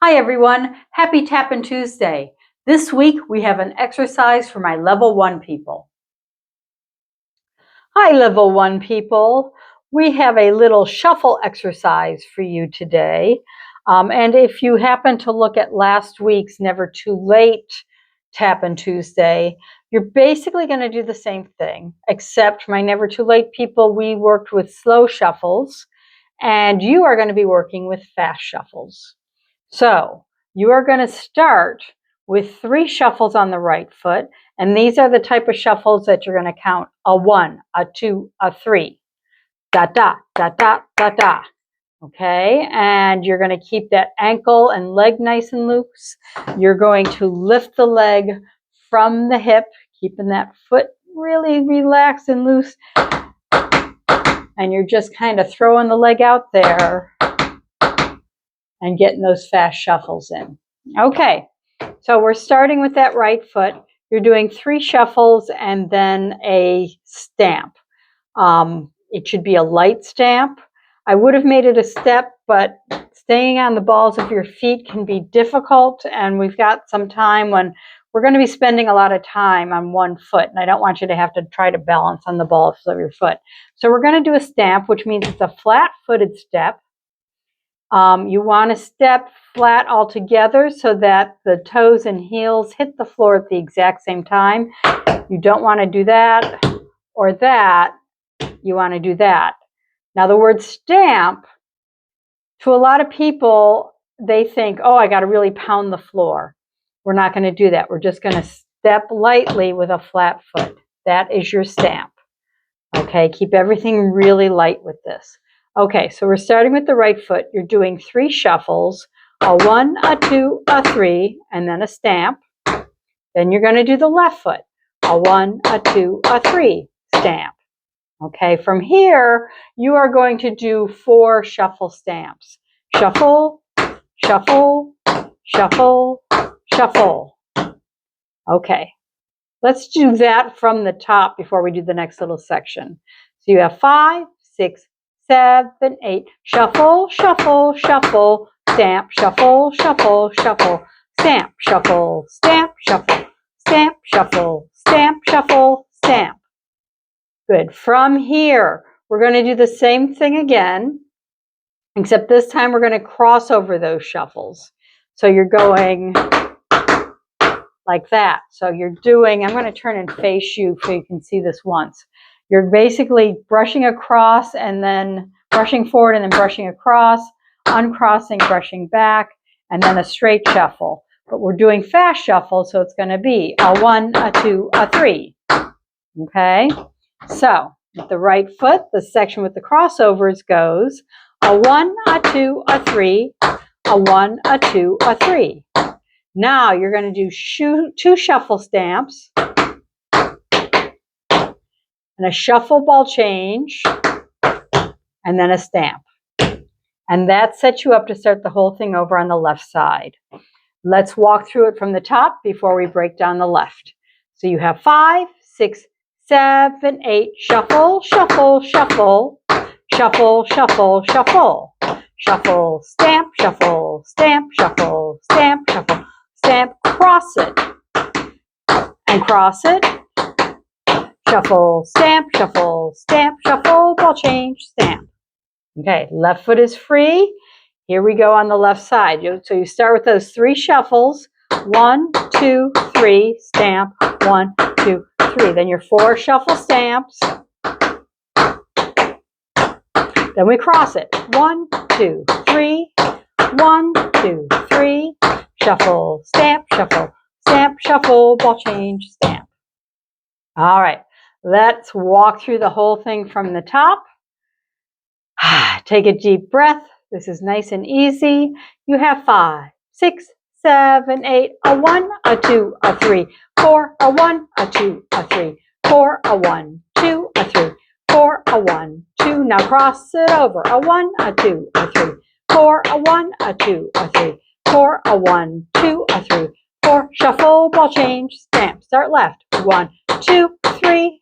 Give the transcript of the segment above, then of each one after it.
Hi everyone, happy Tappin Tuesday. This week we have an exercise for my level 1 people. Hi level 1 people. We have a little shuffle exercise for you today. And if you happen to look at last week's Never Too Late Tappin Tuesday, you're basically going to do the same thing, except my Never Too Late people, we worked with slow shuffles, and you are going to be working with fast shuffles. So you are going to start with 3 shuffles on the right foot, and these are the type of shuffles that you're going to count a 1, a 2, a 3, da da da da da da. Okay, and you're going to keep that ankle and leg nice and loose. You're going to lift the leg from the hip, keeping that foot really relaxed and loose, and you're just kind of throwing the leg out there and getting those fast shuffles in. Okay, so we're starting with that right foot. You're doing 3 shuffles and then a stamp. It should be a light stamp. I would have made it a step, but staying on the balls of your feet can be difficult, and we've got some time when we're going to be spending a lot of time on one foot, and I don't want you to have to try to balance on the balls of your foot. So we're going to do a stamp, which means it's a flat-footed step. You want to step flat all together so that the toes and heels hit the floor at the exact same time. You don't want to do that or that. You want to do that. Now the word stamp, to a lot of people, they think, oh, I got to really pound the floor. We're not going to do that. We're just going to step lightly with a flat foot. That is your stamp. Okay, keep everything really light with this. Okay, so we're starting with the right foot. You're doing 3 shuffles, a 1, a 2, a 3, and then a stamp. Then you're going to do the left foot, a 1, a 2, a 3, stamp. Okay, from here, you are going to do 4 shuffle stamps. Shuffle, shuffle, shuffle, shuffle. Okay, let's do that from the top before we do the next little section. So you have 5, 6, 7, 8. Shuffle, shuffle, shuffle, stamp, shuffle, shuffle, shuffle, stamp, shuffle, stamp, shuffle, stamp, shuffle, stamp, shuffle, stamp. Good. From here, we're going to do the same thing again, except this time we're going to cross over those shuffles. So you're going like that. So you're doing, I'm going to turn and face you so you can see this once. You're basically brushing across and then brushing forward and then brushing across, uncrossing, brushing back, and then a straight shuffle. But we're doing fast shuffle, so it's going to be a 1, a 2, a 3. Okay? So with the right foot, the section with the crossovers goes a 1, a 2, a 3, a 1, a 2, a 3. Now you're going to do 2 shuffle stamps and a shuffle ball change and then a stamp. And that sets you up to start the whole thing over on the left side. Let's walk through it from the top before we break down the left. So you have 5, 6, 7, 8. Shuffle, shuffle, shuffle, shuffle, shuffle, shuffle, shuffle, stamp, shuffle, stamp, shuffle, stamp, shuffle, stamp, cross it, and cross it, shuffle, stamp, shuffle, ball change, stamp. Okay, left foot is free. Here we go on the left side. So you start with those 3 shuffles, 1, 2, 3, stamp, 1, 2, 3. Then your 4 shuffle stamps. Then we cross it. 1, 2, 3, 1, 2, 3, shuffle, stamp, shuffle, ball change, stamp. All right, let's walk through the whole thing from the top. Take a deep breath. This is nice and easy. You have 5, 6, 7, 8, a 1, a 2, a 3, 4, a 1, a 2, a 3, 4, a 1, 2, a 3, 4, a 1, 2. Now cross it over. A 1, a 2, a 3, 4, a 1, a 2, a 3, 4, a 1, 2, a 3, 4. Shuffle, ball change, stamp. Start left. 1, 2, 3,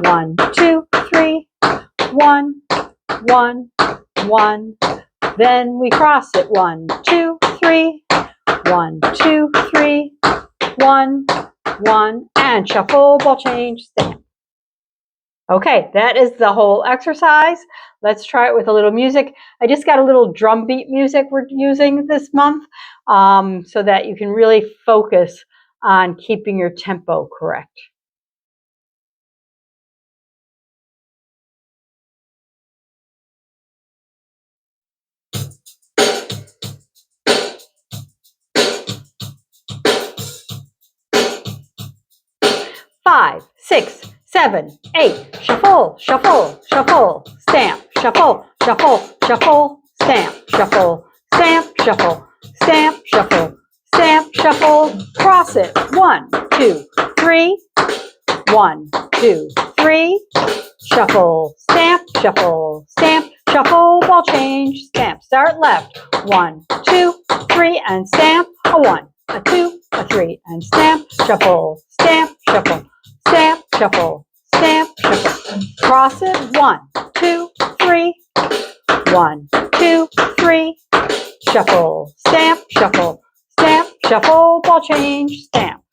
1, 2, 3, 1, 1, 1. Then we cross it. 1, 2, 3, 1, 2, 3, 1, 1, and shuffle, ball change, stamp. Okay, that is the whole exercise. Let's try it with a little music. I just got a little drum beat music we're using this month so that you can really focus on keeping your tempo correct. Five, 6, 7, 8, shuffle, shuffle, shuffle, stamp, shuffle, shuffle, shuffle, stamp, shuffle, stamp, shuffle, stamp, shuffle, stamp, shuffle, cross it. 1, 2, 3, 1, 2, 3, shuffle, stamp, shuffle, stamp, shuffle, ball change, stamp, start left. 1, 2, 3, and stamp, a 1, a 2, a 3, and stamp, shuffle, stamp, shuffle, stamp, shuffle, stamp, shuffle, cross it. 1, 2, 3, 1, 2, 3, shuffle, stamp, shuffle, stamp, shuffle, ball change, stamp.